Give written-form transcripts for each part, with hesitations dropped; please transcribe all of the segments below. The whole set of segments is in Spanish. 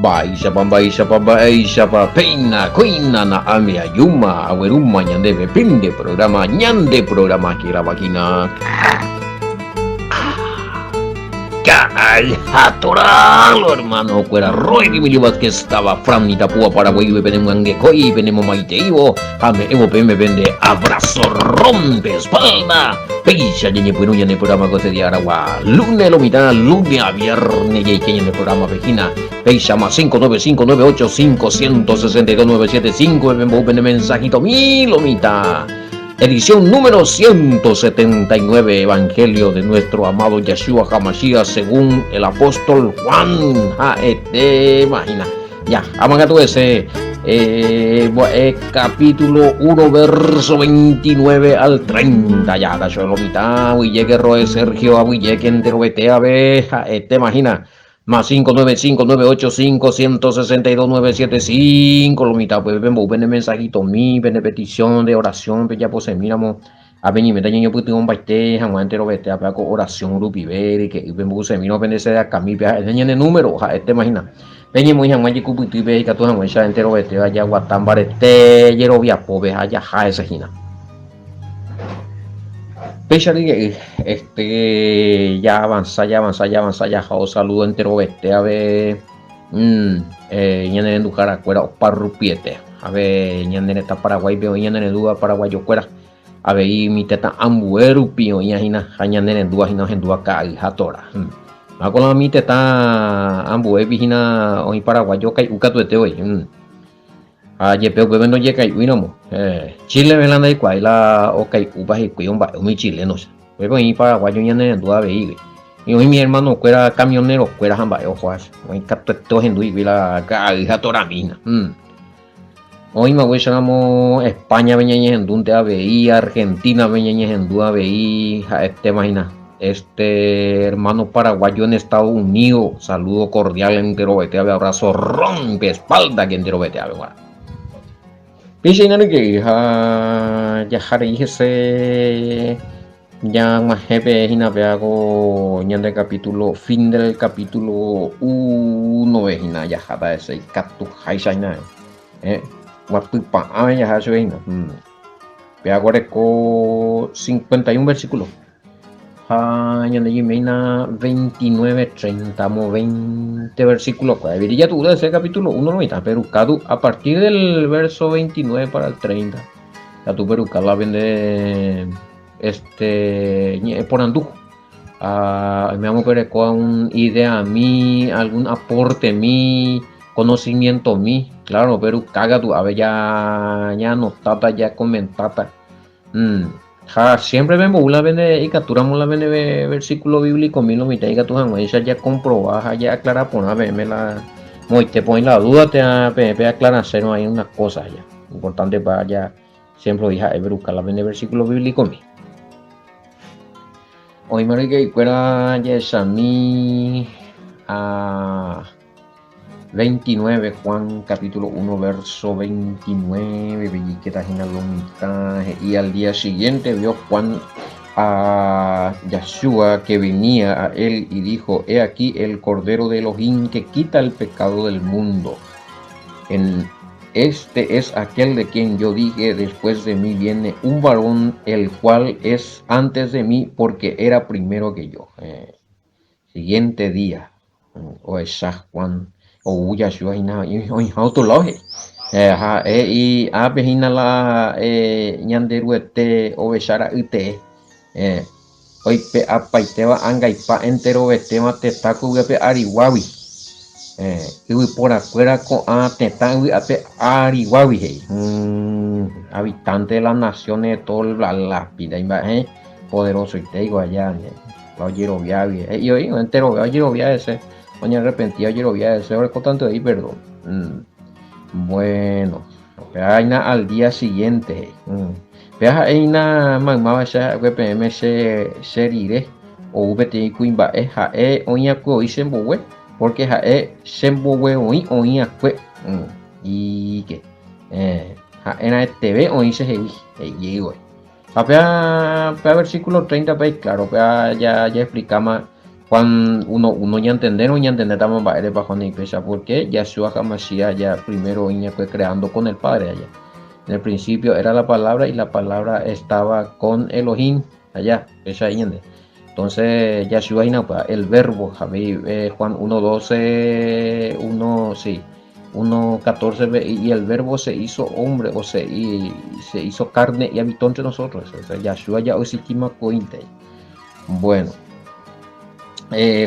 Baishapa, peina, cuina, na ame ayuma, aweruma, ñande, depende programa, ñande programa, que la máquina. Ay, atoralo, hermano, cuera Roy de Milibas que estaba Franita Púa Paraguay, Benemangue, Coy, Benemomaiteivo, Ame Evo me vende abrazo rompe espalda, Peisha, Yeñe Puruña en el programa Cote de Aragua, Lune Lomita, Lune a Viernes, y en el programa Vejina, Peisha más 5959851629775, el mensajito, mi Lomita. Edición número 179, Evangelio de nuestro amado Yeshua HaMashiach según el apóstol Juan. Imagina. Ya, amagato ese. Capítulo 1, verso 29 al 30. Ya, la Sholomita, Huilleque Roe Sergio, Huilleque entero vete a ver. Imagina. Más 595-985-162-975. Lo mitad, pues ven mensajito mi, ven petición de oración, pues ya pues miramos. A venir, me daño pues tengo un baite, jamás entero vete a con oración, rupiver, que ven se miro, ven ese de acá, mi viaje, el número, imagina. Ven muy jamás y cuputi ve, que tú jamás ya entero vete, allá guatambarete, yero via pobre, allá esa gina. Pechari, ya avanza, ya, o saludo entero a ver, ñanen en Ducara, cuera, o parrupiete, a ver, ñanen está Paraguay, veo ñanen en Duga, Paraguayo, cuera, a ver, y mi teta ambuero, pío, ñajina, ñanen en Duga, en Duga, cajatora, Macola mi teta ambuero, vigina, o en Paraguayo, uca tu hoy, Yepeo bebendo yeca y winamo. Chile velanda y cuaila o kai uba y cuiomba, muy chilenos. Luego y paraguayo ya en dua veí. Y hoy mi hermano fuera camionero, fuera jamba, ojuas. Hoy capto en dui vila hija toramina. Hoy me voy a España veñeñez en dunte a veí, Argentina veñeñez en dua veí, imagina. Hermano paraguayo en Estados Unidos, saludo cordial entero vete abrazo rompe espalda que entero vete a Picha que ya ese ya más jefe hina hago ñande capítulo fin del capítulo 1 vejina ya jada ese catu haishaina guatupa ya haso vejina peago reco 51 versículos ñande yimena 29 30 20 versículos pues ya tú de ese capítulo 1 no está pero a partir del verso 29 para el 30 ya tú pero la vende por andujo me amo que con idea a mí algún aporte mí conocimiento mí claro pero caga tú a ver ya notata ya comentata siempre vemos la vende y capturamos la vende versículo bíblico mi mitad y tu esa ya comprobar ya aclarar por me la te ponen la duda te aclarar no hay unas cosas ya importante para ya siempre dije buscar la vende versículo bíblico mi hoy me que fuera ya esa mi 29 Juan capítulo 1 verso 29 y al día siguiente vio Juan a Yeshua que venía a él y dijo he aquí el cordero de Elohim que quita el pecado del mundo este es aquel de quien yo dije después de mí viene un varón el cual es antes de mí porque era primero que yo siguiente día o esa Juan o Yeshua y autologe y abejina la ñanderuete o bechara ite hoy pe apaiteba angaipa entero betema tetaku pe ariwawi y por afuera con tetaku ape ariwawi habitante de las naciones de todo la vida poderoso y te digo allá lo quiero viaje y hoy entero quiero viaje ese Oña arrepentía yo lo vi a ese ahora con tanto de ahí perdón bueno aina al día siguiente vea aina mamá esa VPM serire o VTI cuimba oña co y sembowe porque sembowe oña cue y que en TV o dice llego a versículo 30 pues claro ya explicamos Juan, uno ya entender, o ya entender estamos para bajo ni pesa, porque Yahshua HaMashiach ya primero iba creando con el Padre allá. En el principio era la palabra y la palabra estaba con Elohim allá, esa yende. Entonces Yahshua el verbo, Juan 1:12, 1, sí, 1:14, y el verbo se hizo hombre, o sea, y se hizo carne y habitó entre nosotros. O sea, Yahshua ya osikima cointe. Bueno,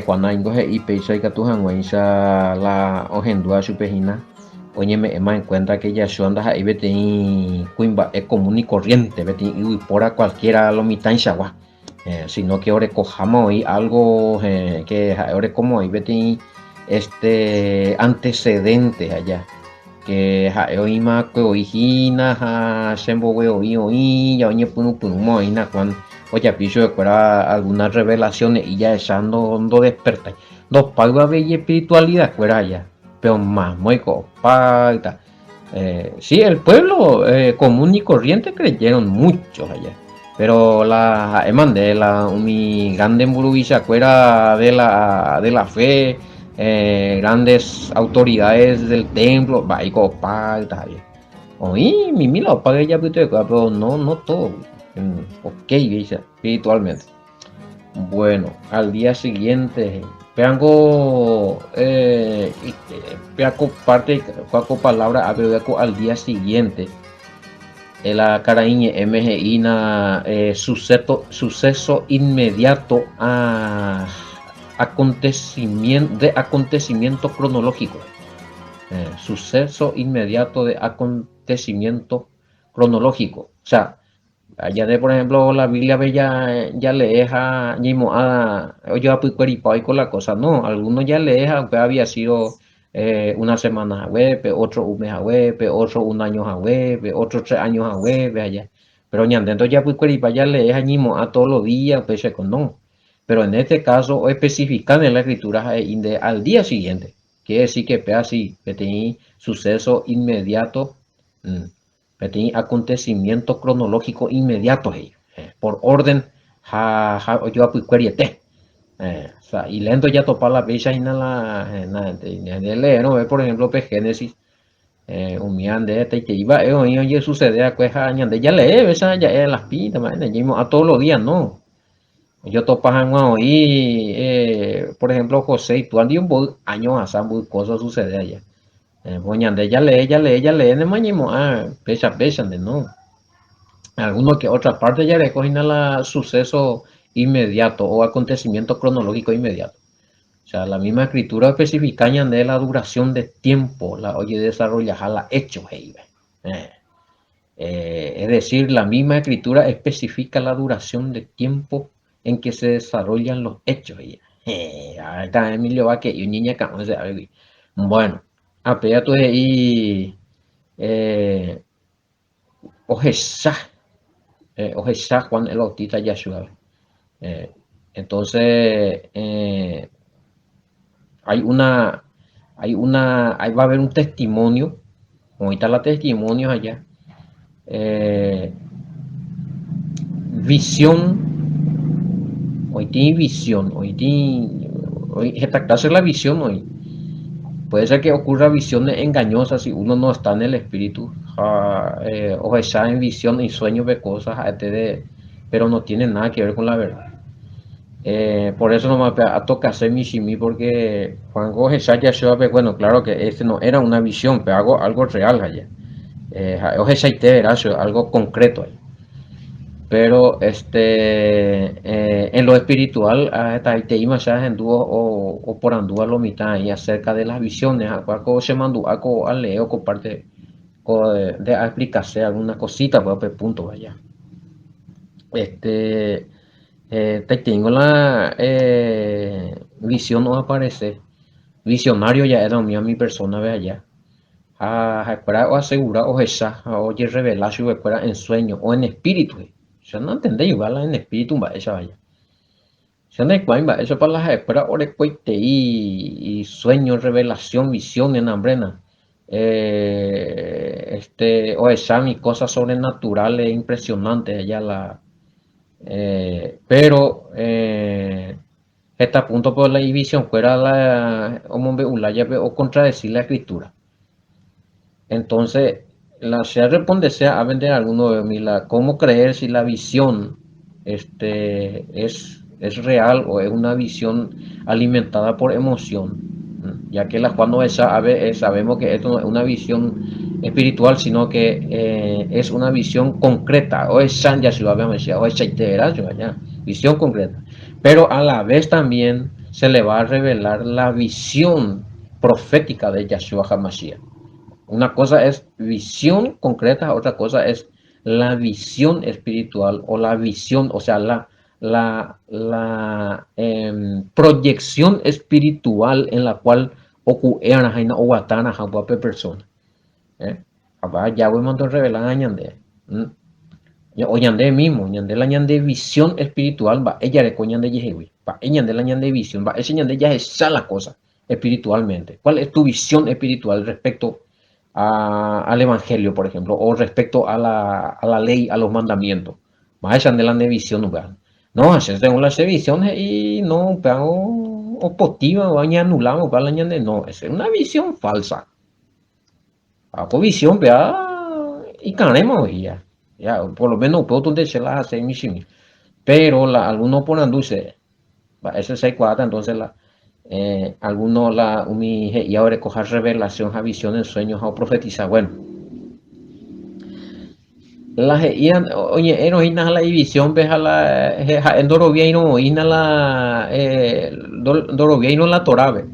Juan Aingo y Peisa y Catujanguencha la Ogendua Chupejina. Oye, me más en cuenta que Yahshua anda ahí, vete y Cuimba es común y corriente, vete y por a cualquiera lo mitad en Shagua. Sino que ahora cojamos hoy algo que ahora como hoy, vete y antecedente allá. Que hoy más que hoy hina, sembo hoy, ya oye punu moy na cuando. Oye, pienso que fuera algunas revelaciones y ya echando hondo despertar. Dos pagos de espiritualidad fuera allá. Pero más muy copa. Sí, el pueblo común y corriente creyeron muchos allá. Pero la de la mi grande emburubilla fuera de la fe, grandes autoridades del templo, va y copa y tal. Oí, mi lo pagué ya, pero no todo. Ok, dice, espiritualmente. Bueno, al día siguiente, peango, peaco parte, cuaco palabra, al día siguiente, la caraíñe MGI na suceso inmediato a acontecimiento cronológico. Suceso inmediato de acontecimiento cronológico. O sea, allá de, por ejemplo, la Biblia ya le deja, oye, y con la cosa, no, algunos ya le deja, que había sido una semana a web, otro un mes a web, otro un año a web, otro 3 años a web, allá. Pero ya dentro ya ya le deja a todos los días, pues no. Pero en este caso, especifican en la escritura al día siguiente. Quiere decir que así, que tiene suceso inmediato. Acontecimiento cronológico inmediato por orden yo o sea, y lento ya topar la fecha y de leer, ¿no? Por ejemplo, Génesis, un millón de este que iba, oye, sucede a cueja añade, ya lee, esa ya es las pintas, a todos los días, no. Yo topas y por ejemplo, José y tú han un años a cosas sucede allá. Boñande, ya lee, de mañimo, pecha, de no. Alguno que otra parte ya recogen a la suceso inmediato o acontecimiento cronológico inmediato. O sea, la misma escritura especifica de la duración de tiempo, la oye desarrolla la hecho, es decir, la misma escritura especifica la duración de tiempo en que se desarrollan los hechos. Acá Emilio va que y niña acá, bueno, apenas tú ahí, Ojeshá, Juan el Bautista Yahshua. Eh, entonces, ahí va a haber un testimonio, como está la testimonio allá, eh, visión, hoy tiene visión, hoy esta la visión hoy. Puede ser que ocurra visiones engañosas si uno no está en el espíritu, o está en visión y sueños de cosas, pero no tiene nada que ver con la verdad. Por eso no me toca hacer Mishimi, porque Juan Gómez Yahshua, bueno, claro que este no era una visión, pero algo real allá. Algo concreto ahí. Pero en lo espiritual, te imaginas en dúo o por andúa lo mitad y acerca de las visiones, algo se mandó algo a leer o comparte de explicarse alguna cosita, pues punto vaya. Te tengo la visión no aparece. Visionario ya era mi persona ve allá. Espera o asegura o esa, oye revelar su espera en sueño o en espíritu. Yo no entendí igual en espíritu va esa vaya. Yo no va eso para las esperas o y sueño, revelación, visión en hambrena. O esa mi cosas sobrenaturales impresionantes allá la pero Esta punto por la división fuera la o contradecir la escritura. Entonces, la sea responde sea a vender alguno de mí la cómo creer si la visión es real o es una visión alimentada por emoción. Ya que la cuando sabemos que esto no es una visión espiritual, sino que es una visión concreta, o es Sanya si lo habíamos dicho, o es Chaitera, visión concreta. Pero a la vez también se le va a revelar la visión profética de Yahshua HaMashiach. Una cosa es visión concreta, otra cosa es la visión espiritual o la visión, o sea, la proyección espiritual en la cual ocurre o guatana a persona. Ya voy a mandar revelar a Ñande. O Ñande mismo, Ñande la Ñande visión espiritual, va, ella de coñan de Yehewi, va, ella de la Ñande visión, va, ese Ñande ya es la cosa espiritualmente. ¿Cuál es tu visión espiritual respecto al Evangelio, por ejemplo, o respecto a la ley, a los mandamientos? Más allá de la visión, no, según las visiones y no, pero opositiva, o anulamos para la ñande, no, es una visión falsa. A por visión, vea, y canemos ya, por lo menos puedo donde se las hace mi pero algunos ponen dulce, ese se cuadra, entonces algunos y ahora coger revelación a visiones, sueños a profetizar, bueno, oye, eroína la división, ves a la en Doroviaino, ina la Doroviaino la Torabe,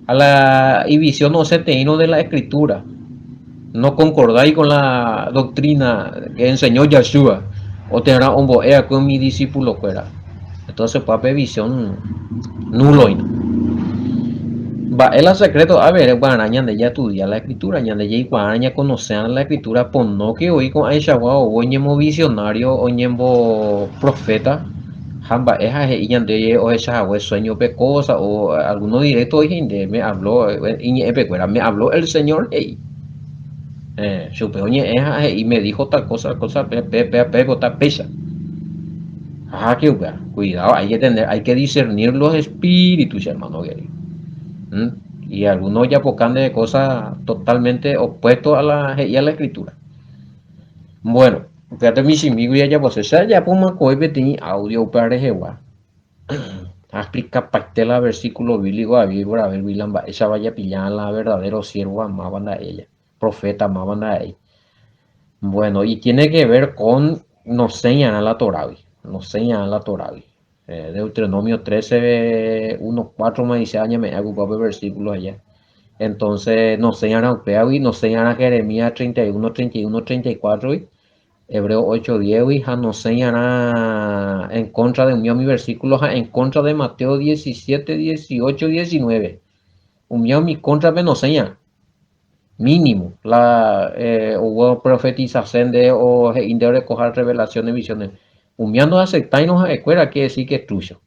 a la división no se te de la escritura, no concordáis con la doctrina que enseñó Yahshua, o te hará un boea con mi discípulo fuera. Entonces, papi, visión nulo. Va, el secreto, a ver, guaraña de ya estudia la escritura, ñande ya guaraña conocen la escritura, por no que hoy con Aisha o oñemo visionario, oñemo profeta, jamba, y ñande o esa sueño pecosa, o alguno directo, me habló, me habló el Señor, supe, oye, y me dijo tal cosa, pesa. Que cuidado, hay que discernir los espíritus, hermano. Y algunos ya pocan de cosas totalmente opuestas a la escritura. Bueno, fíjate mi amigo ya pues esa ya pues me tiene audio para jehová. Explica parte la versículo bíblico a vivir a ver Wilamba, esa vaya pillar la verdadero siervo amaban a ella, profeta amaban a ella. Bueno, y tiene que ver con nos señala la Torah, nos señala la Torah. Deuteronomio 13, 1, 4 me dice, año me hago versículos allá. Entonces nos señala a y nos señala Jeremías 31, 31, 34 y Hebreo 8, 10 y nos señala en contra de mi versículos en contra de Mateo 17, 18, 19. Mi contra de nos señala mínimo o profetización de o de recoger revelaciones, visiones. Humiando aceptar y nos escuela quiere decir que es tuyo.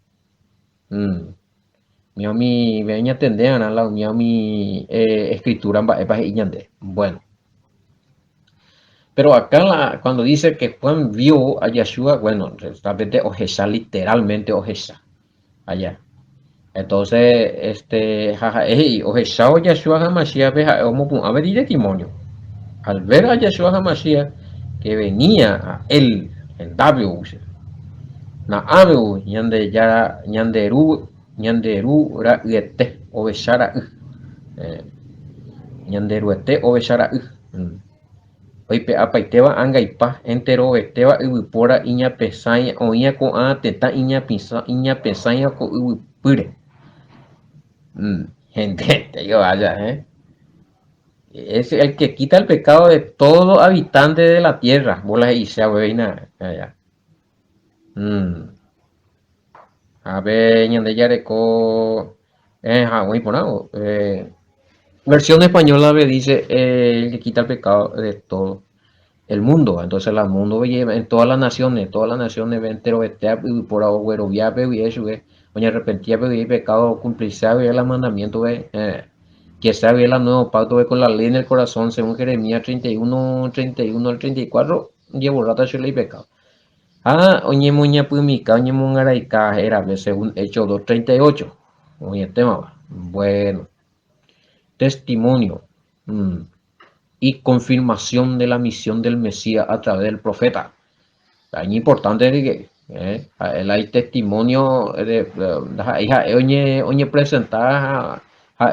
Mi veña tendían a la mi escritura bueno. Pero acá cuando dice que Juan vio a Yeshua, bueno, realmente Ojesa, literalmente Ojesa, allá. Entonces, Ojesa o Yeshua Hamashiach, a ver, y testimonio. Al ver a Yeshua Hamashiach que venía a él en David, na Abu, ñanderu ra yete o beshara ñanderuete o beshara oipe apaiteva angaipa entero beteva yvypóra iñapesãi oĩa ko'ã tetã iñapesãi ko yvypýre. Gente yo vaya, es el que quita el pecado de todo habitante de la tierra. Bola y se aveina allá. A ver, ñande yareco muy ponado. Versión española me dice el que quita el pecado de todo el mundo. Entonces el mundo en todas las naciones ven entero y por agüero viape y eso oye arrepentía y pecado cumplirse el mandamiento que sabe el nuevo pacto con la ley en el corazón según Jeremías 31, 31 al 34 llevo rata y pecado. Oñe muña pumika, oñe mungaraika, era según Hechos 2:38. Oye, el tema va. Bueno, testimonio mm, y confirmación de la misión del Mesías a través del profeta. Es importante que hay testimonio de oñe presentar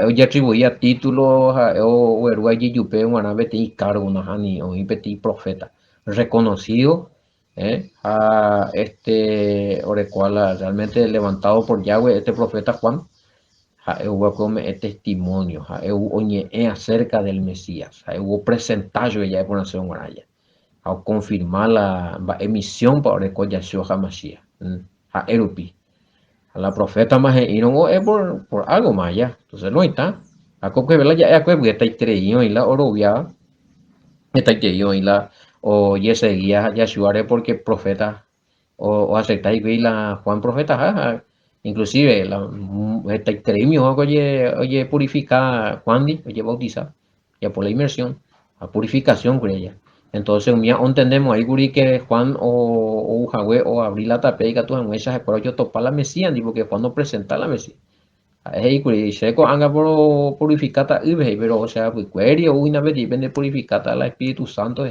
oye atribuía títulos o eruayi yupe una beti cargo una hani o beti profeta reconocido a orecuala realmente levantado por Yahweh este profeta Juan hubo como testimonio oñe acerca del Mesías hubo presentayo ya por nación guaraya a confirmar la emisión para el Yahshua HaMashiach. A Erupi. A la profeta más y no es por algo más ya. Entonces no está. A coque vela ya es que está creído y la orobia está creído y la o ya seguía Yahshua porque profeta o aceptáis que la Juan profeta inclusive la está creído oye purificar Juan di oye bautizar ya por la inmersión a purificación con ella. Entonces, un día entendemos ahí guri que Juan o Yahweh o abrir la tapeica tu muesas pero yo topa la Mesías digo que Juan no presenta la Mesías. Ahí guri seco anga por purificata pero o sea pues cuerio una vez depende purificata la Espíritu Santo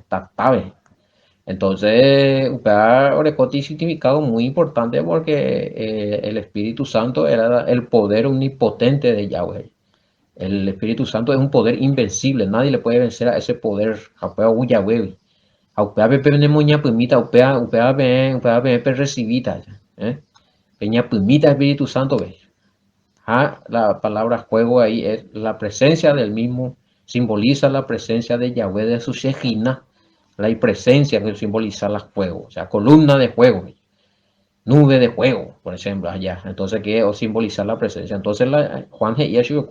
tatabe. Entonces, Orecoti significado muy importante porque el Espíritu Santo era el poder omnipotente de Yahweh. El Espíritu Santo es un poder invencible, nadie le puede vencer a ese poder. Apea Yahweh. Apea pepe moña pumita, upea pe recibita. Peña pumita Espíritu Santo ve. La palabra juego ahí es la presencia del mismo, simboliza la presencia de Yahweh de su Shejina, la presencia que simboliza los juegos, o sea, columna de fuego, nube de fuego, por ejemplo, allá. Entonces, ¿qué o simbolizar la presencia? Entonces, Juan G. Yeshua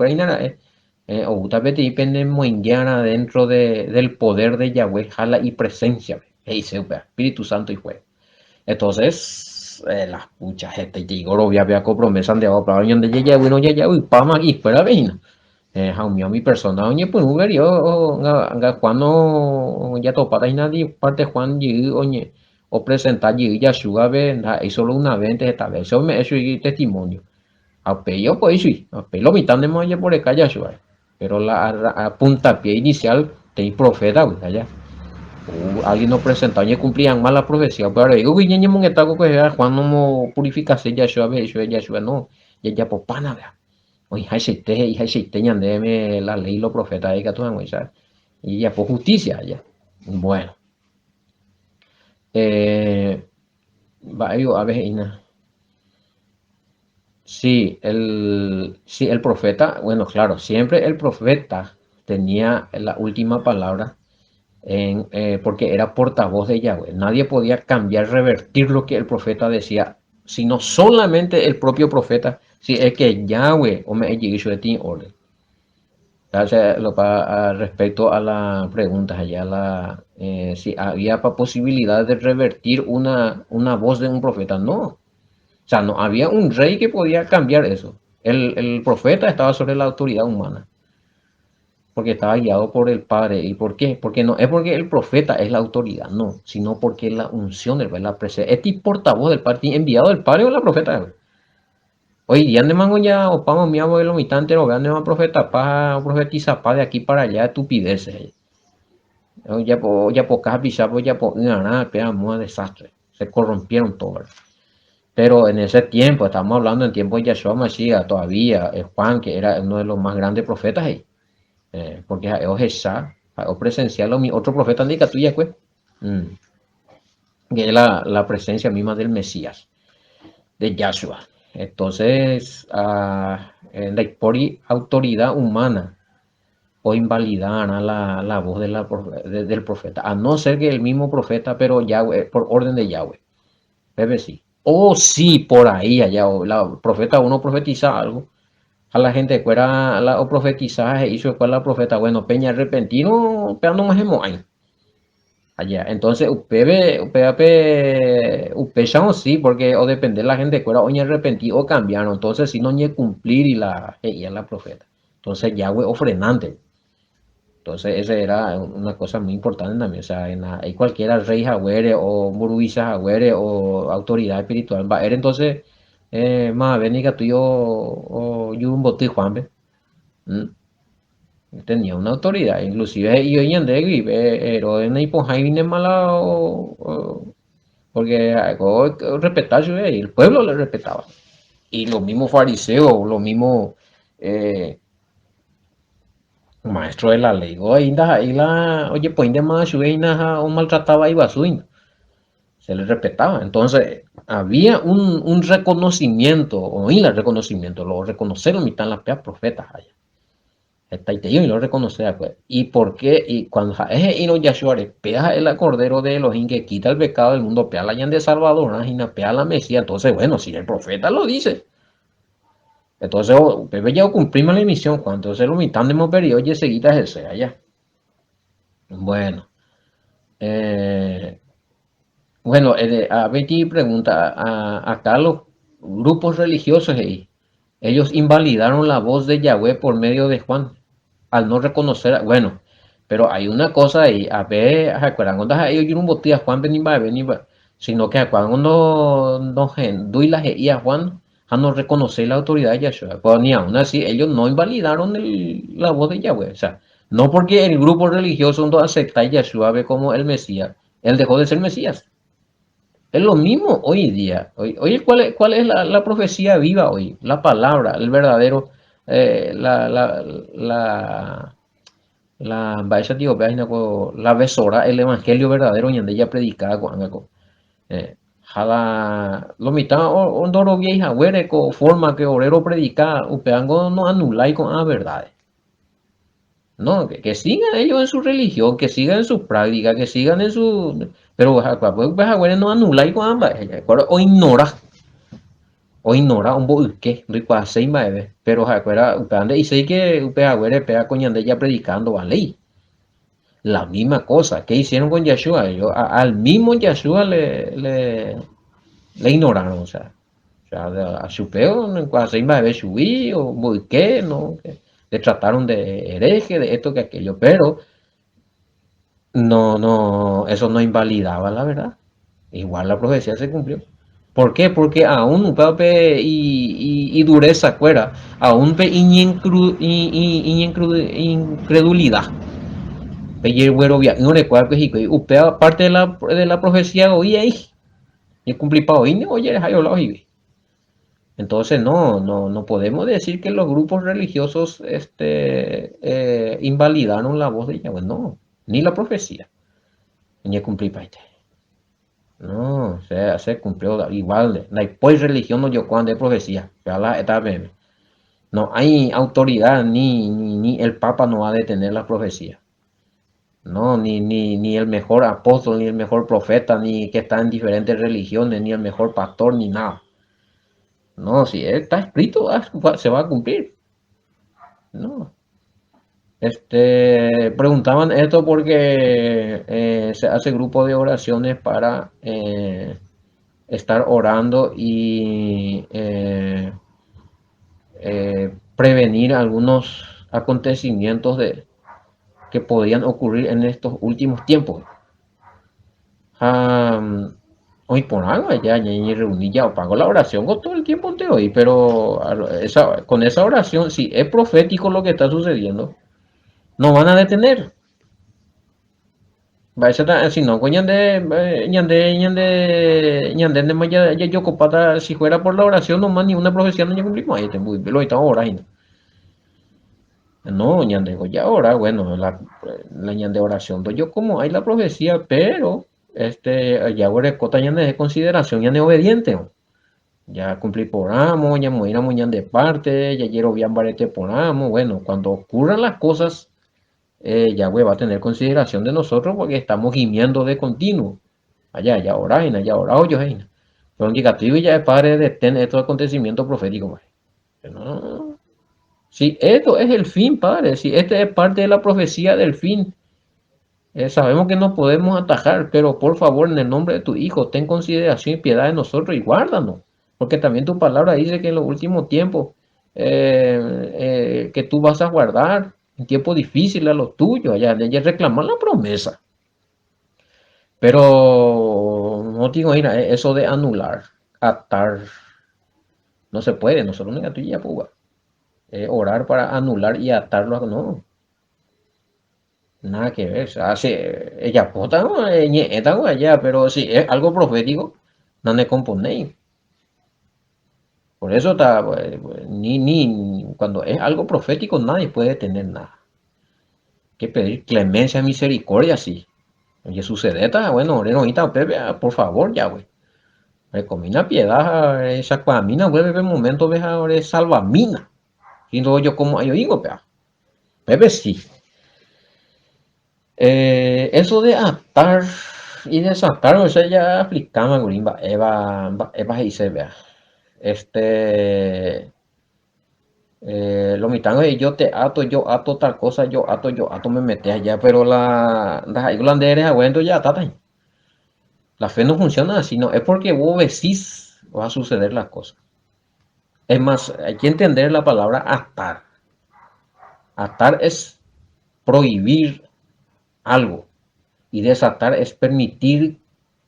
o Utabeti depende muy dentro del poder de Yahweh, jala y presencia, Espíritu Santo y fuego. Entonces, las mucha gente llegó, había compromiso de agua, pero donde llegué, bueno, ya, uy, pama, y fuera, veina. Jaumio, mi persona, oye, pues, Uber, yo, cuando ya topata y nadie, parte Juan, oye, o presentar, ya, suga, y solo una vez, esta vez, eso me, eso y testimonio. A pello, pues, sí, a pelo, mitad de molle por el calle, pero la puntapié inicial, te profeta, güey, allá alguien nos presentaba y cumplían mal la profecía pero digo que ya mon está que Juan no purificarse ya yo no ya por pana vea oye hay se ñandeme la ley los profetas ahí que tú y ya por justicia ya bueno va yo a ver sí el profeta bueno claro siempre el profeta tenía la última palabra porque era portavoz de Yahweh. Nadie podía cambiar, revertir lo que el profeta decía, sino solamente el propio profeta, si es que Yahweh o me hizo de ti orden. Respecto a la pregunta allá, si había posibilidad de revertir una voz de un profeta, no. O sea, no había un rey que podía cambiar eso. El profeta estaba sobre la autoridad humana porque estaba guiado por el Padre. ¿Y por qué? Porque no es porque el profeta es la autoridad, no, sino porque la unción del Padre, la presencia, es portavoz del Padre, enviado del Padre o la profeta. Hoy día de mango ya o pamo mi abuelo mi tante no vean de profeta pa profetiza pa de aquí para allá estupideces. Ya pocas bichapos ya por nada, pegamos desastre. Se corrompieron todos. Pero en ese tiempo, estamos hablando en tiempo de Yahshua Mashiach, todavía Juan, que era uno de los más grandes profetas ahí. Porque o presencial mi otro profeta indica tuya pues que es la presencia misma del Mesías de Yahshua entonces por autoridad humana o invalidar la voz del profeta a no ser que el mismo profeta pero Yahweh por orden de Yahweh debe sí o sí por ahí allá o la profeta uno profetiza algo a la gente fuera o profetizaje hizo cual la profeta bueno peña repentino pegando más en allá entonces upechamos sí porque o depende la gente fuera oña arrepentido o cambiaron entonces si no ni cumplir y la profeta entonces Yahweh ofrenante Entonces, esa era una cosa muy importante también. O sea, hay cualquiera rey Jagüere o Murubisa Jagüere o autoridad espiritual. Va a ver entonces, más bénica tuyo o Yurumbote Juanbe. ¿Mm? Tenía una autoridad, inclusive yo y pero en Ipojaine mala porque algo respetar y el pueblo le respetaba. Y los mismos fariseos, los mismos eh, maestros de la ley, oye, pues de más o maltrataba y basuin, se le respetaba. Entonces, había un reconocimiento, o el reconocimiento, lo reconocieron mitad las profetas allá. Está y lo reconoce pues. ¿Y por qué? Y cuando es y no Yahshua pea el cordero de Elohim que quita el pecado del mundo, pea la de Salvador, pea la Mesías. Entonces, bueno, si el profeta lo dice, entonces Pepe ya cumplimos la misión, Juan. Entonces lo mitad de periodo y seguida ese allá. Bueno, eh, bueno, a Betty pregunta acá los grupos religiosos ahí. Ellos invalidaron la voz de Yahweh por medio de Juan, al no reconocer, bueno, pero hay una cosa ahí, a ver, acuerdan cuando ellos yo no boté a Juan Beniba, sino que cuando no doy la y a Juan a no reconocer la autoridad de Yahshua, pues ni aún así ellos no invalidaron la voz de Yahweh, o sea, no porque el grupo religioso no acepta a Yahshua ve como el Mesías, él dejó de ser Mesías. Es lo mismo hoy día. Hoy ¿cuál es la profecía viva hoy? La palabra, el verdadero, la, la, la, la besora, el evangelio verdadero, y ella predicada con algo. Lo mitad ondoro vieja, forma que obrero predica, upeango no anulai con la verdad. No, que sigan ellos en su religión, que sigan en su práctica, que sigan en su... Pero pues, no anula y o ignora un poco que no seis más, pero upeande y sé que pega con ya predicando a ley. La misma cosa, ¿qué hicieron con Yeshua? Ellos, al mismo Yeshua le ignoraron, o sea, a su peo, no seis más subí o muy qué, no, le trataron de hereje, de esto que aquello, pero no, eso no invalidaba la verdad. Igual la profecía se cumplió. ¿Por qué? Porque aún un pape y dureza fuera, aún pe incredulidad. Pe y güero via, no recuerdo que hijo, upea parte de la profecía hoy ahí. Y cumplí para hoy, no, oye, hay hablado y entonces no podemos decir que los grupos religiosos invalidaron la voz de Yahweh, no, ni la profecía, ni cumplí para este. No, se cumplió igual. No hay pues religión no yo cuando de profecía. No hay autoridad ni el Papa no va a detener la profecía. No, ni el mejor apóstol, ni el mejor profeta, ni que está en diferentes religiones, ni el mejor pastor, ni nada. No, si está escrito, se va a cumplir. No. Preguntaban esto porque se hace grupo de oraciones para estar orando y prevenir algunos acontecimientos que podían ocurrir en estos últimos tiempos. Hoy por algo ya ni reuní ya o pago la oración con todo el tiempo de hoy, pero con esa oración, si es profético lo que está sucediendo, no van a detener. Si no, pues ñande, ya yo copata, si fuera por la oración, nomás ni una profecía no cumplimos ahí, lo estamos orando. No, ñande, ya ahora, bueno, la ñande oración, yo como hay la profecía, pero ya ahora cota ñande de consideración, ñande obediente, ¿no? Ya cumplí por amo, ya moriramos ñande parte, ya quiero bien barete por amo, bueno, cuando ocurran las cosas Yahweh va a tener consideración de nosotros porque estamos gimiendo de continuo. Allá, ya ahora oye, pero indicativo ya es padre de tener estos acontecimientos proféticos. No. Si esto es el fin, padre, si este es parte de la profecía del fin, sabemos que no podemos atajar, pero por favor, en el nombre de tu Hijo, ten consideración y piedad de nosotros y guárdanos. Porque también tu palabra dice que en los últimos tiempos que tú vas a guardar un tiempo difícil a los tuyos, allá de reclamar la promesa. Pero no digo, mira, eso de anular, atar, no se puede, no solo una tuya, pues, orar para anular y atarlo, no, nada que ver. O sea, si ella pota, ñeta, allá, pero si es algo profético, no me componéis. Por eso está, pues, cuando es algo profético, nadie puede tener nada. Hay que pedir clemencia, misericordia, sí. Oye, sucede, bueno, ahorita, Pepe, por favor, ya, güey. Recomina piedad, esa cuamina, vuelve el momento, ve ahora salvamina. Y luego yo como yo digo, pea. Pepe sí. Eso de atar y desatar, o sea, ya aplicaba, Gurimba, Eva y se vea. Este, lo mitad es yo ato tal cosa, yo ato, me metes allá, pero las holanderas, aguento ya, tata. La fe no funciona así, no, es porque vos decís va a suceder las cosas. Es más, hay que entender la palabra atar. Atar es prohibir algo y desatar es permitir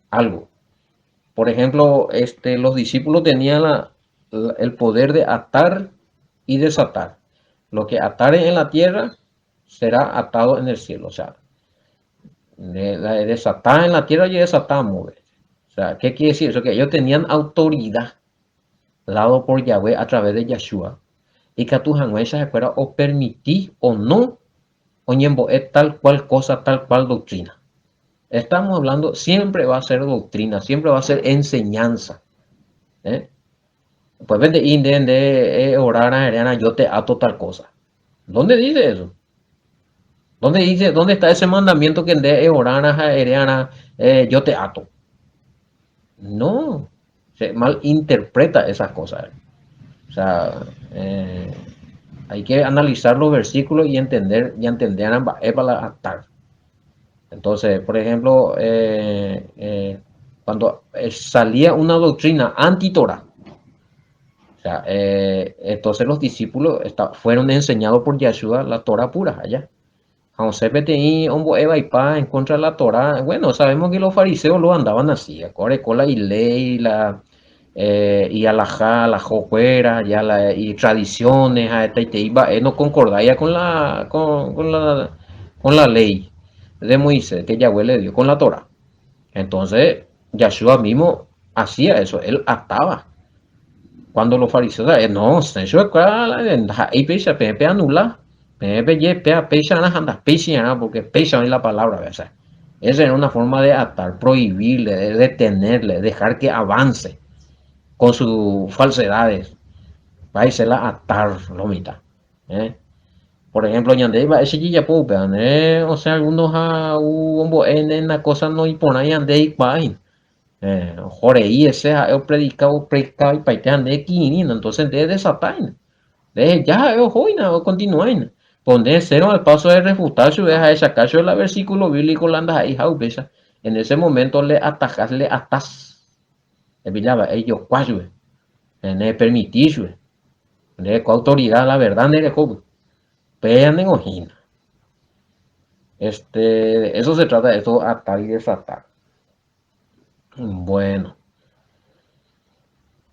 algo. Por ejemplo, los discípulos tenían el poder de atar y desatar. Lo que atare en la tierra será atado en el cielo. O sea, de desatar en la tierra y desatar a mover. O sea, ¿qué quiere decir eso? Que ellos tenían autoridad dado por Yahweh a través de Yeshua. Y que a tus se fuera o permitir o no, o es tal cual cosa, tal cual doctrina. Estamos hablando, siempre va a ser doctrina, siempre va a ser enseñanza. ¿Eh? Pues vende de orar a Ariana, yo te ato tal cosa. ¿Dónde dice eso? ¿Dónde está ese mandamiento que de orar a Ariana, yo te ato? No, se malinterpreta esas cosas. O sea, hay que analizar los versículos y entender ambas, es para atar. Entonces, por ejemplo, cuando salía una doctrina anti-Torah, o sea, entonces los discípulos fueron enseñados por Yeshua la Torah pura allá. José PTI, Ombo Eva y Pa en contra de la Torah. Bueno, sabemos que los fariseos lo andaban así, acorde con la ley, y alajá, la jocuera, y tradiciones, no concordaría con la ley de Moisés que Yahweh le dio con la Torah. Entonces, Yeshua mismo hacía eso, él ataba. Cuando los fariseos, no, eso es y pecha, pepe anula, pepe ye, pecha, anda, pecha, porque pecha es la palabra, ¿verdad? Esa era una forma de atar, prohibirle, de detenerle, dejar que avance con sus falsedades. Va a irse la atar, lo mitad. ¿Eh? Por ejemplo, yande va ese ya pupe, o sea, algunos a en la cosa no impone yande y pain. Jorge y ese ha predicado y paitean de quinina, entonces de desatar. De ya, joina, o continuain. Poner cero al paso de refutar su deja de sacar el versículo bíblico landas ahí, jaupesa. En ese momento le atajas, le atas. Le pillaba, ellos cuáles, ne permitir, ne con autoridad, la verdad, ne de joven. Pean en ojina. Eso se trata de eso, atar y desatar. Bueno,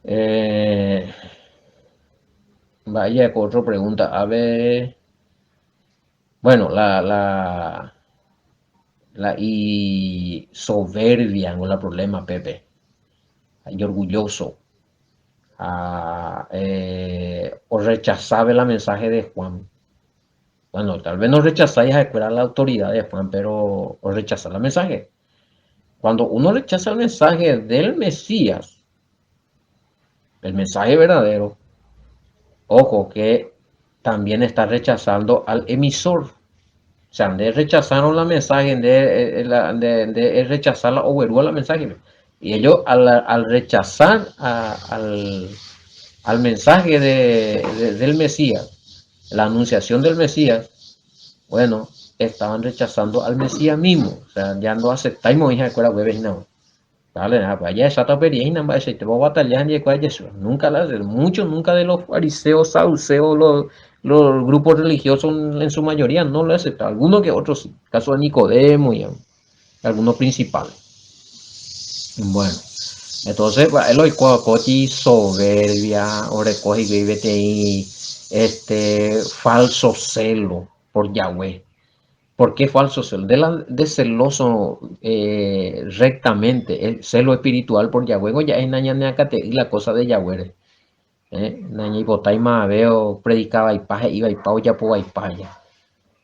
eh, vaya con otra pregunta. A ver, bueno, y soberbia no es el problema, Pepe. Y orgulloso. O rechazaba el mensaje de Juan. Bueno, tal vez no rechazáis a esperar la autoridad de Juan, pero o rechazar el mensaje. Cuando uno rechaza el mensaje del Mesías, el mensaje verdadero, ojo que también está rechazando al emisor. O sea, de rechazaron la mensaje, de rechazar la overúa la mensaje. Y ellos al rechazar al mensaje del Mesías, la anunciación del Mesías, bueno, estaban rechazando al Mesías mismo. O sea, ya no aceptamos hija de cuera hueves no. Vale, nada, pues ya esa tapería y te voy a batallar y Jesús. Nunca muchos nunca de los fariseos, saduceos, los grupos religiosos en su mayoría no lo aceptan, algunos que otros sí, caso de Nicodemo y algunos principales. Bueno, entonces el hoy cochi soberbia, orecoji vivete y falso celo por Yahweh. ¿Por qué falso celo? De celoso rectamente, el celo espiritual por Yahweh, ya es nañaneacate y la cosa de Yahweh. Naña y botaima veo predicaba y paje iba y pao ya po y paya.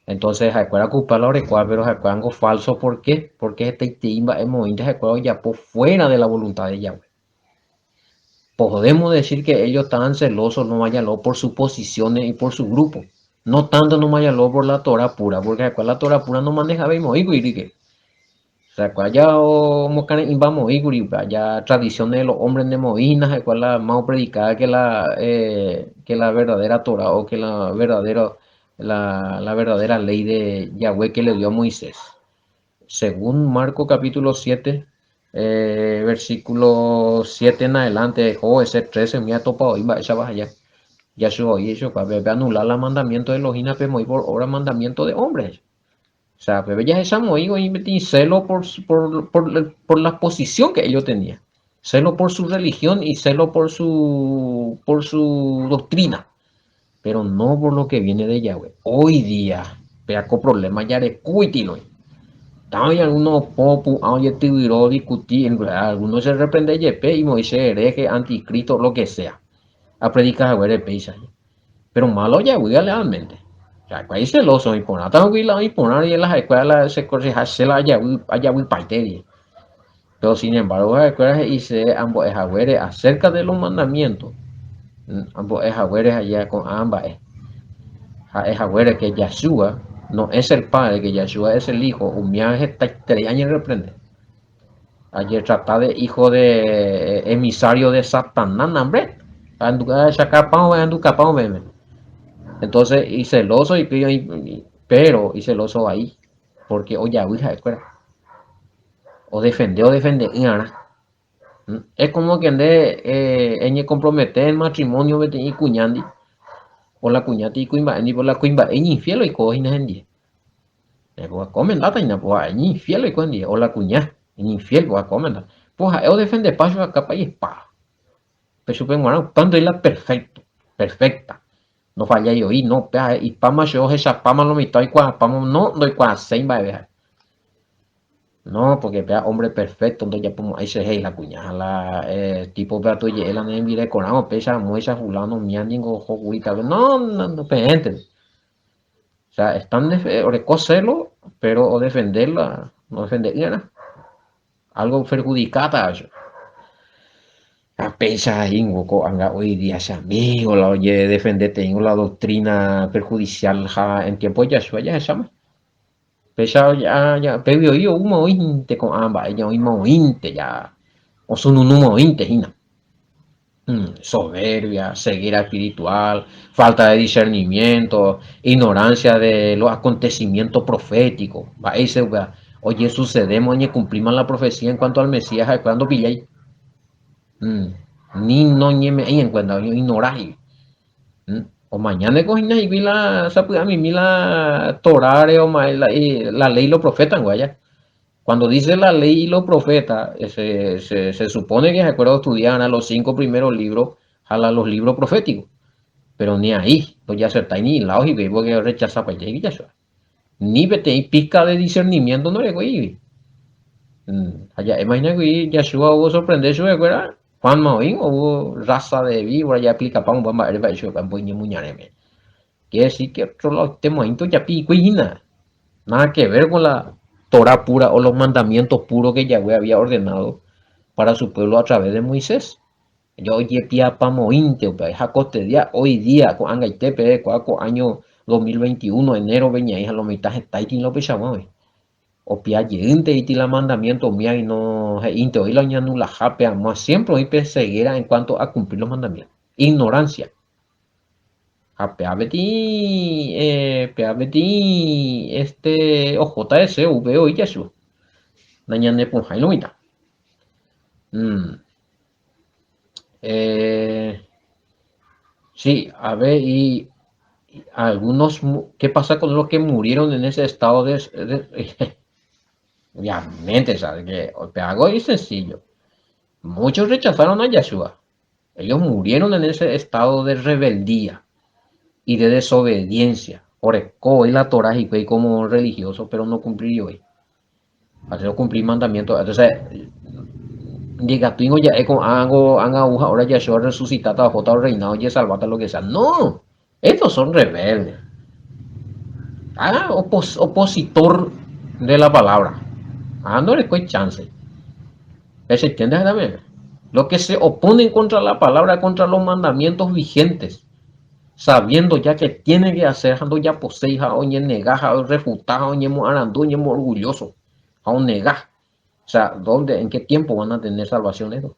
Entonces, recuerda ocupar la orecua, pero recuerda algo falso, ¿por qué? Porque este timba es movimiento recuerda ya por fuera de la voluntad de Yahweh. Podemos decir que ellos estaban celosos, no vayalo por sus posiciones y por su grupo. No tanto no vayalo por la Torah pura, porque recuerda la Torah pura no maneja y que o sea, ya mocane invamos ya tradiciones de los hombres de Moínas, la más predicada que la verdadera Torah o que la verdadera ley de Yahweh que le dio a Moisés. Según Marco capítulo 7, versículo 7 en adelante, ese 13 me ha topado y va esa allá. Ya se oye eso, para anular el mandamiento de los inapemoy por obra mandamiento de hombres. O sea, pero ya esa moigo y metí celo por la posición que ellos tenían. Celo por su religión y celo por su doctrina. Pero no por lo que viene de Yahweh. Hoy día, peaco problema ya de cuitino. Hay algunos popu, hay tibiro discutir, algunos se reprende yepe y Moisés hereje, anticristo, lo que sea. A predicar a ver pero malo Yahweh realmente. O sea, ahí celoso y por nada y por nada y las escuelas se corre hace la Yahweh paiteri. Pero sin embargo, las escuelas dice ambos Yahweh acerca de los mandamientos. Ambos Yahweh allá con ambas Yahweh que Yahshua no es el padre, que Yahshua es el hijo. Un viaje 3 años reprende. Ayer trata de hijo de emisario de Satanás, hombre. Andu sacar pao, andu capao, meme. Entonces, y celoso, pero, y celoso ahí, porque o ya hija escuela, o defender, es como que ande, ella comprometer el matrimonio y cuñandi, o la cuñati y cuimba, ni por la cuimba, ella infiel y coge y pues comen data y pues ella infiel y cuandi, o la cuña, ella infiel, pues comen pues o defender paso a capa y pa, pero supongo, bueno, tanto es la perfecta. No falla yo y no pea y pama yo esa pama lo mitad y cua pama no doy cua seis va a ver. No, porque vea hombre perfecto, entonces ya como ahí se hey la cuñada la tipo vea tu y la ne mire con algo pesa muestra fulano miandingo jogurita. No gente. O sea, están de recocerlo, pero o defenderla, no defenderla. Algo perjudicada eso. A pesar ingo anga hoy día se amigo la oye defenderte en la doctrina perjudicial ja, en tiempo ya se llama. Pesado ya, pero yo umo inte con ambas, ella umo inte ya, o son un umo inte, hina. Soberbia, ceguera espiritual, falta de discernimiento, ignorancia de los acontecimientos proféticos. Va, ese, va, oye, sucedemos y cumplimos la profecía en cuanto al Mesías, cuando pillé. Mm, ni no ñeme ahí en cuenta, ignoráis. O mañana cogina y vi la, a mí la Torare o la ley y los profetas, guaya. Cuando dice la ley y los profetas, se supone que se acuerda estudiar a los 5 primeros libros, a los libros proféticos. Pero ni ahí, pues ya se está ni lados y veo que rechaza para allá y ni vete y pizca de discernimiento no le voy. Allá, imagina que Yahshua hubo sorprender su escuela. Juan Maoín hubo raza de víbora ya aplica para un buen madre para eso, para un buen muñareme. Quiere decir que otro lado este momento ya picuina. Nada que ver con la Torah pura o los mandamientos puros que Yahweh había ordenado para su pueblo a través de Moisés. Yo oye pia pa mointe, esa costedia hoy día con angaitepe, con año 2021, enero, veña hija, lo mitad está y lo pesamos. O pia yente y la mandamiento mía y no, inte hoy la ñanu la jape, más siempre hoy perseguirá en cuanto a cumplir los mandamientos. Ignorancia. Peabeti, OJS, VO y Yeshua. Nañane Punjailumita. Mm. Eh, sí, a ver, algunos, ¿qué pasa con los que murieron en ese estado obviamente, ¿sabes? Que algo es sencillo. Muchos rechazaron a Yeshua. Ellos murieron en ese estado de rebeldía y de desobediencia. Orecó y la Torah y como religioso, pero no cumplí hoy. Para no cumplir mandamientos. Entonces, diga, tengo ya hago aguja, ahora Yeshua resucitado, J reinado y salvata lo que sea. No, estos son rebeldes. Opositor de la palabra. No les doy chance. ¿Se entiende también? Los que se oponen contra la palabra, contra los mandamientos vigentes, sabiendo ya que tiene que hacer, ya poseja, oye, negaja, refutar, oye, arandú, oye, orgulloso, aún negar. O sea, ¿dónde, en qué tiempo van a tener salvación ellos?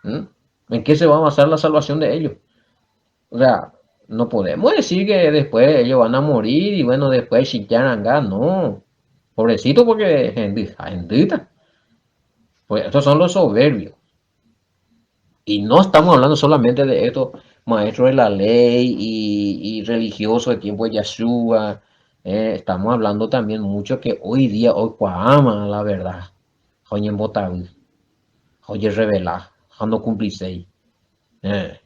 ¿Mm? ¿En qué se va a basar la salvación de ellos? O sea, no podemos decir que después ellos van a morir y bueno, después Shikyaranga, no. Pobrecito porque gendita. Pues estos son los soberbios. Y no estamos hablando solamente de estos maestros de la ley y religiosos de tiempo de Yeshua. Estamos hablando también mucho que hoy día, hoy ama la verdad. Hoy en Botaví, hoy revela, no cumpliceis. Eh,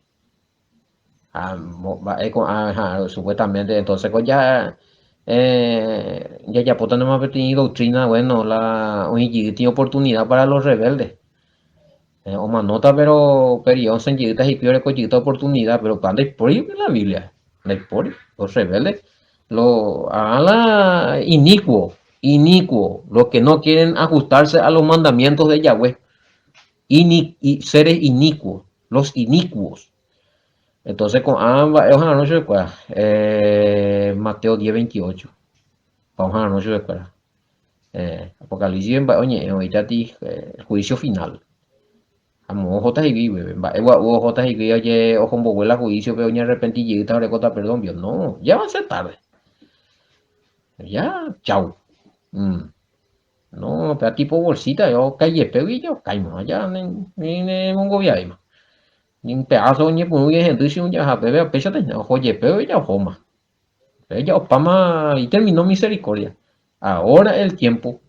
supuestamente, entonces pues ya, ya pues tenemos tenido doctrina, bueno, hoy tiene oportunidad para los rebeldes. O manota, pero yo enseñitas y peor cochita oportunidad, pero cuando hay por en la Biblia, no hay por los rebeldes, a la inicuo, los que no quieren ajustarse a los mandamientos de Yahweh, y seres inicuos, los inicuos. Entonces, con ambas, es una noche de escuela, Mateo 10:28, vamos a la noche de escuela, Apocalipsis, oye, ahorita el juicio final. Amo J y vive, J y vive, oye, ojo, la juicio, veo ni arrepentillita, ahora cota perdón, Dios, no, ya va a ser tarde, ya, chao. No, pero tipo bolsita, yo calle peo y yo caimo, allá, ni mongo viaje, ni un pedazo, ni por muy gente, si un ya, bebé, péchate, oye, peo y ya, joma, ella opama y terminó misericordia. Ahora el tiempo,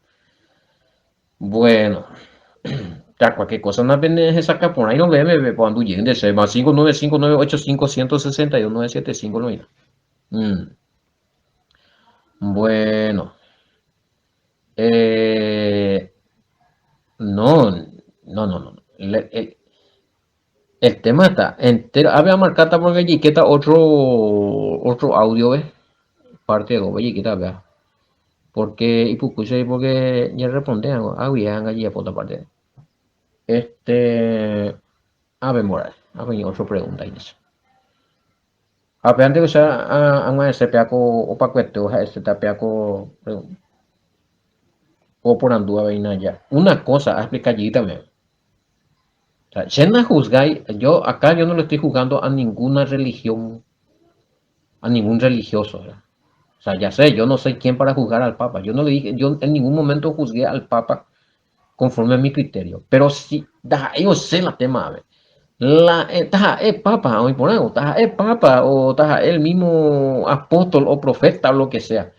bueno. Ya, cualquier cosa no me saca por ahí, no me cuando lleguen de ser más 5959851629759. Bueno, eh, no, no. El tema está entero. A ver, marcata porque allí queda otro audio, ¿ves? Parte de allí queda, vea. Porque, y porque ya responde algo. Ya, allí por otra parte. A ver, Moral. A ver, otra pregunta, Inés. Aparte que sea ang mga sepiako o pakwete o sepiako o por andúa ya. Una cosa, explicar también. O sea, Shena juzgáis, yo no le estoy juzgando a ninguna religión, a ningún religioso. ¿Verdad? O sea, ya sé, yo no soy quien para juzgar al Papa. Yo no le dije, yo en ningún momento juzgué al Papa conforme a mi criterio. Pero sí, yo sé la tema, a ver. Taja es papa, hoy por algo, taja es papa o taja el mismo apóstol o profeta o lo que sea.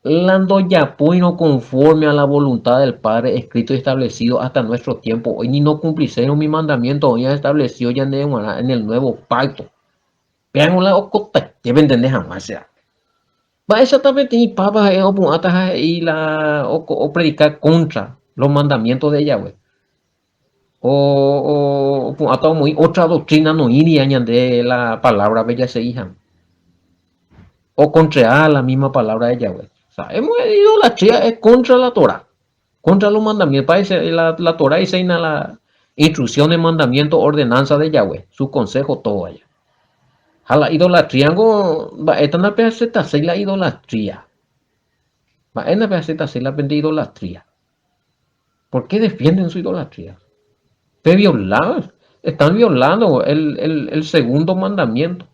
Lando ya pues no conforme a la voluntad del Padre escrito y establecido hasta nuestro tiempo. Hoy ni no cumplieron mi mandamiento, hoy ya establecido ya en el nuevo pacto. Vean la ocota, que venden jamás sea. Va exactamente y papa y o predicar contra los mandamientos de Yahweh. Atau muy otra doctrina no iría de la palabra bella se hija. O contra la misma palabra de Yahweh. O sea, hemos idolatría es contra la Torah, contra los mandamientos. Parece la Torah dice la instrucciones, mandamientos, ordenanza de Yahweh, su consejo, todo allá. A la idolatría, esta es una peseta, la idolatría. Va, es una peseta, la idolatría. ¿Por qué defienden su idolatría? Están violando el segundo mandamiento.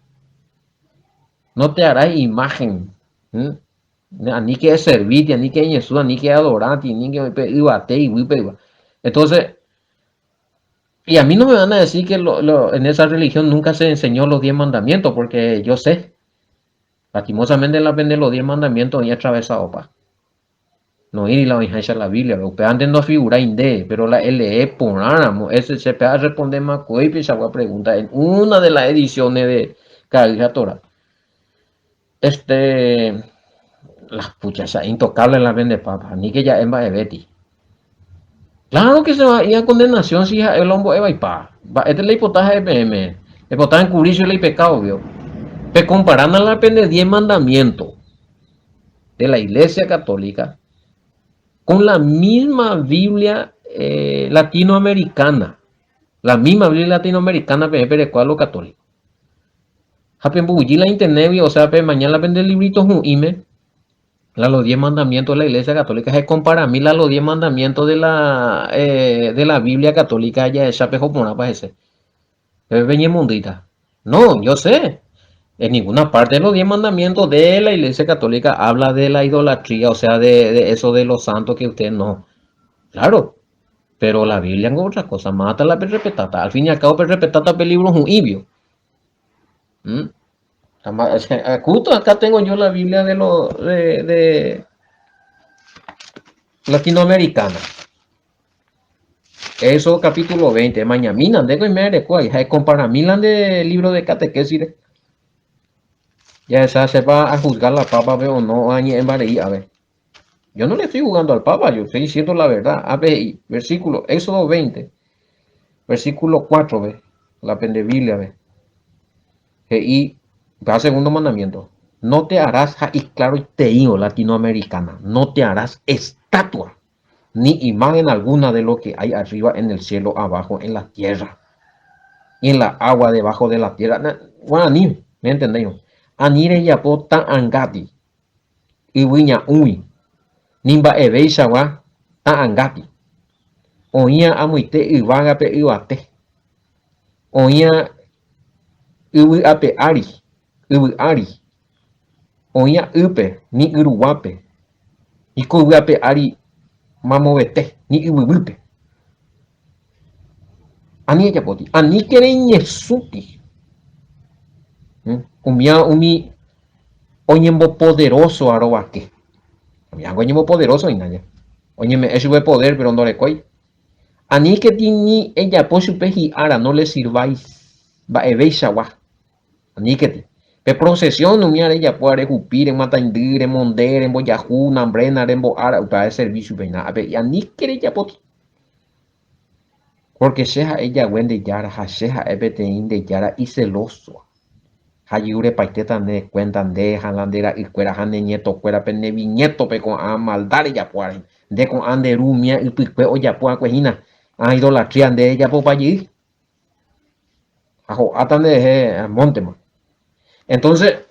No te harás imagen. Ni que servir, ni que Jesús, ni que adorar, ni que entonces, y a mí no me van a decir que en esa religión nunca se enseñó los 10 mandamientos, porque yo sé. Lastimosamente la vende los 10 mandamientos y atravesado, pa. No ir la vigencia la Biblia, pero antes no figura inde, pero la LE ponáramos, ese se puede responder más y se va a preguntar en una de las ediciones de Cabija Torah. Las puchas, intocable la vende papa, ni que ya es de Betty. Claro que se va a ir a condenación si el hombre va y pa. Esta es la hipotaje de PM. La hipotaje en cubrirse y pecado, vio. Pero comparando la pende 10 mandamientos de la Iglesia Católica con la misma Biblia latinoamericana. La misma Biblia latinoamericana, pero ¿cuál lo católico? Hapen bulli la internet, o sea, mañana vende el librito ime. Los 10 mandamientos de la Iglesia Católica se compara a mí los 10 mandamientos de la Biblia Católica ya esa pejo por una ese. Veñe mundita. No, yo sé. En ninguna parte de los 10 mandamientos de la Iglesia Católica habla de la idolatría, o sea, de eso de los santos que usted no. Claro, pero la Biblia es otra cosa. Mata la perrepetata. Al fin y al cabo, perrepetata es libro un ibio. ¿Mm? Justo acá tengo yo la Biblia de latinoamericana. Eso capítulo 20. Mañana, de y me recuerda. Compara Milan de libro de catequesis. Ya esa se va a juzgar la papa, veo no, a ver. Yo no le estoy jugando al papa, yo estoy diciendo la verdad. A ver, versículo, Éxodo 20, versículo 4, ve. La pende Biblia, ve. Y va segundo mandamiento. No te harás, y claro, te digo, latinoamericana, no te harás estatua, ni imagen alguna de lo que hay arriba en el cielo, abajo en la tierra, y en la agua debajo de la tierra. Bueno, ni, ¿me entendéis? Anire yapota angati, y wiña ui, nimba ebeishawa, ta angati. Oía amuite ivaga pe iwate. Oía iwi ape ari. Oía ipe, ni iruwape. Y ape ari mamovete, ni iwiwipe. Ani ella poti. Ani quiere ñesuti. Umia umi oñembo poderoso arobake. Umia oñembo poderoso inaya. Oñeme es de poder, pero no le coy. Ani que tiene ella por su peji ara no le sirváis. Va ebeishawa. Ani que ti. Pe procesión no miare ella puede recupir en Mataindir, en Monder, en Boyajú, Nambrena, en Boara, para servicio peina. A ver, ani quiere ella poti. Porque sea ella wende yara, hasheja ebetein de yara y celoso. Hayure paiteta ne cuentan de jalandera y cuera hane nieto cuera pene viñeto pe con a maldad ya puaren. De con ande rumia y pique o ya puan cuejina. A idolatría de ella por allí. Ajo, atan de Montema. Entonces,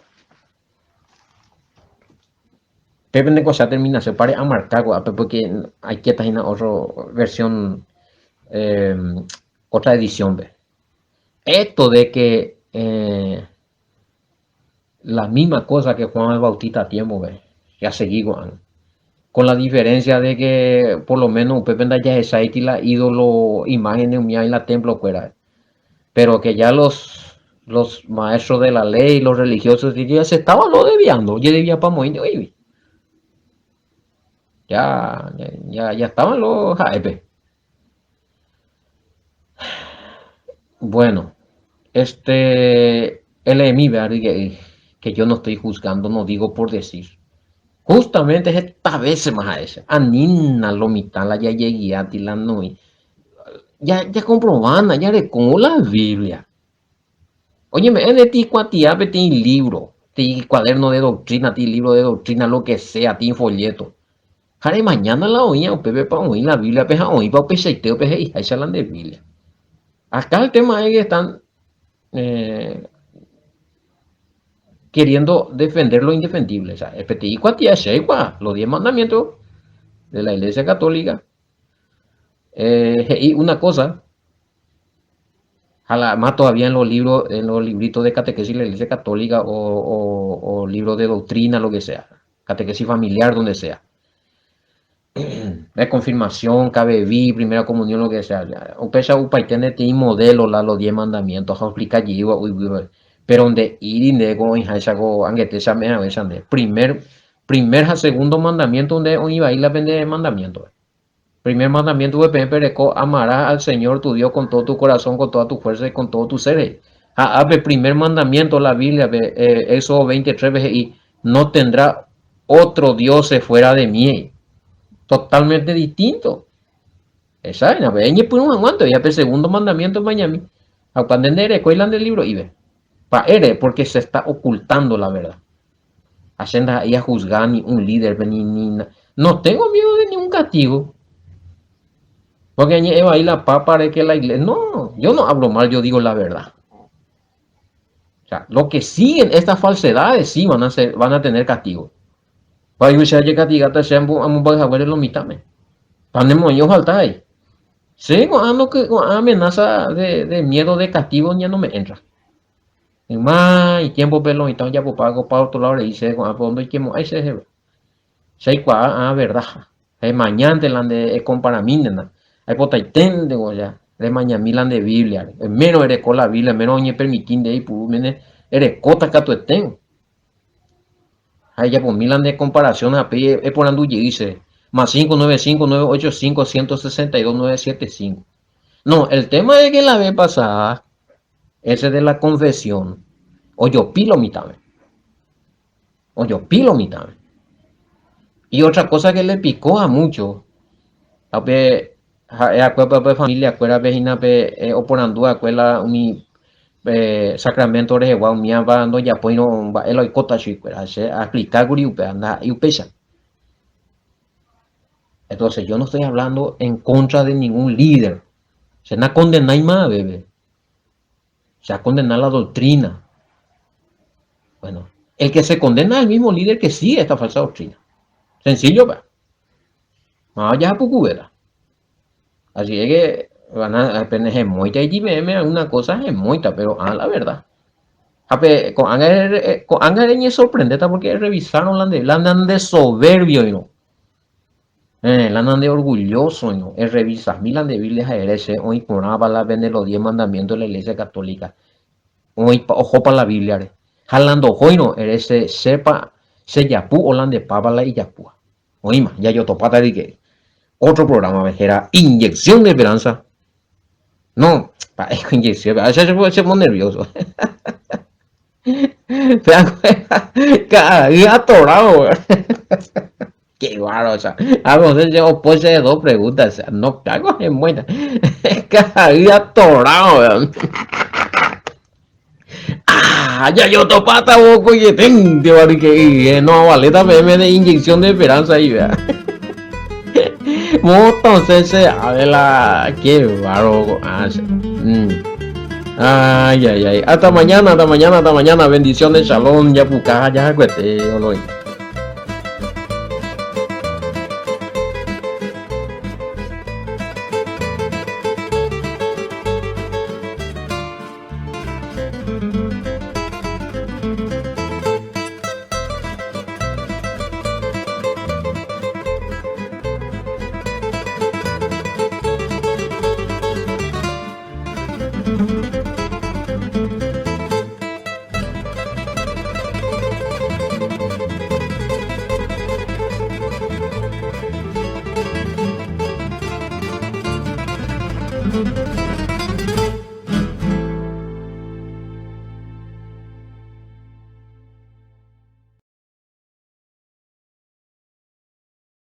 Pepe de cosa termina, se pare a marcar, porque hay que estar en otra versión, otra edición. ¿Ve? Esto de que la misma cosa que Juan el Bautista a tiempo, ¿ve? Ya seguí con la diferencia de que por lo menos Pepe ya es ahí la ídolo imágenes en la templo fuera, pero que ya los maestros de la ley, los religiosos, ya se estaban lo desviando, ya debía para morir, ya estaban los jaepes. Bueno, el EMI, que yo no estoy juzgando, no digo por decir. Justamente es esta vez más a ese. Anina lo mitala ya llegué a ti la noche. Ya comprobana, ya de con la Biblia. Oye, me de ti cuatía, ti libro, ti cuaderno de doctrina, ti libro de doctrina, lo que sea, ti folleto. Jare mañana la oía, o pepe para oír la Biblia, peja oír para peseiteo, peje y ahí de Biblia. Acá el tema es que están queriendo defender lo indefendible. O sea, el PTI cuatía los 10 mandamientos de la Iglesia Católica. Y una cosa, más todavía en los libros, en los libritos de catequesis de la Iglesia Católica o libros de doctrina, lo que sea, catequesis familiar, donde sea. De confirmación, KBV, primera comunión, lo que sea. O pesa un paitene tiene modelo, los 10 mandamientos, a explicar pero donde ir de go hija esa go angete esa me esa de primer a segundo mandamiento donde hoy iba a ir la pende de mandamiento. Primer mandamiento de pereco amarás al Señor tu Dios con todo tu corazón, con toda tu fuerza y con todo tu ser. Primer mandamiento la Biblia, eso 23 veces y no tendrá otro Dios fuera de mí. Totalmente distinto. Esa es, ñe pues un aguanto, ya el segundo mandamiento Miami. A cuando cuelan del libro y ve. Pa ere, porque se está ocultando la verdad. Hacienda ahí a juzgar ni un líder, no tengo miedo de ningún castigo. Porque ahí la papa de que la iglesia. No, yo no hablo mal, yo digo la verdad. O sea, lo que siguen estas falsedades sí van a tener castigo. Para yo se haya castigado, se han a ver lo mitad. Panemos yo falta ahí. Sí, cuando que amenaza de miedo de castigo ya no me entra. En más y tiempo pelo y tal ya pago para otro lado le dice cuando donde que ahí se sei verdad. Hay mañana de la de compara minena. Hay pota itende ya. De mañana milan de Biblia. Menos eres con la Biblia, menos ni permitir de ahí pu mene eres cota que tu estén. Ahí ya pues milan de comparación a pe es por andu dice más 595-985-162-975. No, el tema es que la vez pasada, ese de la confesión, o yo pilo mitad. O yo pilo mitad. Y otra cosa que le picó a muchos, a familia, acuerda vecina, o por andú, acuerda mi sacramento de Jehová, mi abando ya pues no, el hoy cota chico, a explicar guri, anda, y pesa. Entonces yo no estoy hablando en contra de ningún líder. Se no condena más, bebé. Se ha condenado la doctrina. Bueno, el que se condena es el mismo líder que sigue esta falsa doctrina. Sencillo, va. Más allá poco, ¿verdad? Así es que van a apenas es moita y meme una cosa es moita, pero la verdad. Con Anga sorprendente porque revisaron la andan de soberbio y no. La andan de orgulloso y no. Revisas milan de Biblia a hoy por la vende los 10 mandamientos de la Iglesia Católica. Hoy ojo para la Biblia. Jalando hoy no eres sepa se yapu holande pabala y yapua. Oima, ya yo topata de que otro programa era Inyección de Esperanza. No, inyección, se pone nervioso. Se dan cuenta, cada día atorado. Qué bárbaro, o sea, vamos a hacer pues de dos preguntas, o sea, no cago en buena. Cada día atorado. Ya yo topata boco y tente, que no vale también de Inyección de Esperanza ahí, vea. Entonces a ver la qué bárbaro hace. Ay. Hasta mañana. Bendiciones, shalom, ya puca, ya cuete, oloy.